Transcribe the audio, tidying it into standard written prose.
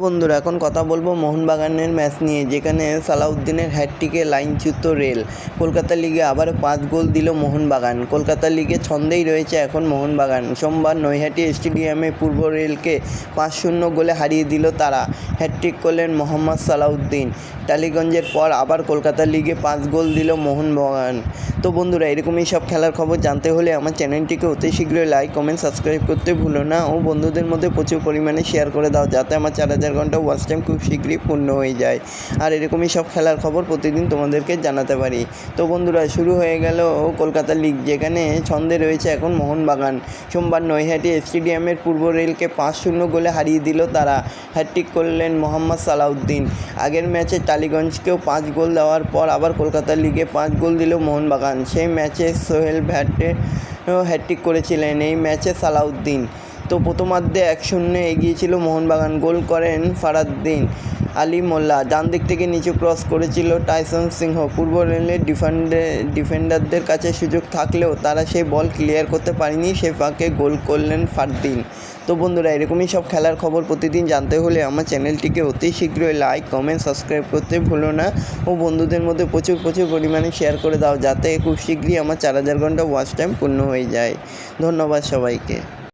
বন্ধুরা এখন কথা বলবো মোহনবাগানের ম্যাচ নিয়ে, যেখানে সালাউদ্দিনের হ্যাটট্রিকে লাইনচ্যুত রেল। কলকাতা লিগে আবার 5 গোল দিল মোহনবাগান। কলকাতা লিগে ছন্দেই রয়েছে এখন মোহনবাগান। সোমবার নৈহাটি স্টেডিয়ামে পূর্ব রেলকে 5-0 গোলে হারিয়ে দিল তারা। হ্যাটট্রিক করলেন মোহাম্মদ সালাউদ্দিন। টালিগঞ্জের পর আবার কলকাতা লিগে 5 গোল দিল মোহনবাগান। তো বন্ধুরা, এরকমই সব খেলার খবর জানতে হলে আমার চ্যানেলটিকে অতি শীঘ্রই লাইক, কমেন্ট, সাবস্ক্রাইব করতে ভুলো না ও বন্ধুদের মধ্যে প্রচুর পরিমাণে শেয়ার করে দাও, যাতে আমার 4000 ঘন্টা ওয়াচ টাইম খুব শীঘ্রই পূর্ণ হয়ে যায়। আর এরকমই সব খেলার খবর প্রতিদিন তোমাদেরকে জানাতে পারি। তো বন্ধুরা, শুরু হয়ে গেল কলকাতা লিগ, যেখানে ছন্দে রয়েছে এখন মোহনবাগান। সোমবার নৈহাটি স্টেডিয়ামের পূর্ব রেলকে 5-0 গোলে হারিয়ে দিল তারা। হ্যাটট্রিক করলেন মোহাম্মদ সালাউদ্দিন। আগের ম্যাচে টালিগঞ্জকেও 5 গোল দেওয়ার পর আবার কলকাতা লিগে 5 গোল দিল মোহনবাগান। সেই ম্যাচে সোহেল ভ্যাটে হ্যাটট্রিক করেছিলেন, এই ম্যাচে সালাউদ্দিন। তো প্রথমার্ধে 1-0 এগিয়ে ছিল মোহনবাগান। গোল করেন ফারাদ্দিন আলী মোল্লা। ডান দিক থেকে নিচু ক্রস করেছিল টাইসন সিংহ। পূর্ব রেলের ডিফেন্ডারদের কাছে সুযোগ থাকলেও তারা সেই বল ক্লিয়ার করতে পারেনি। সে ফাঁকে গোল করলেন ফারদিন। তো বন্ধুরা, এরকমই সব খেলার খবর প্রতিদিন জানতে হলে আমার চ্যানেলটিকে অতি শীঘ্রই লাইক, কমেন্ট, সাবস্ক্রাইব করতে ভুলো না ও বন্ধুদের মধ্যে প্রচুর পরিমাণে শেয়ার করে দাও, যাতে খুব শীঘ্রই আমার 4000 ঘন্টা ওয়াচ টাইম পূর্ণ হয়ে যায়। ধন্যবাদ সবাইকে।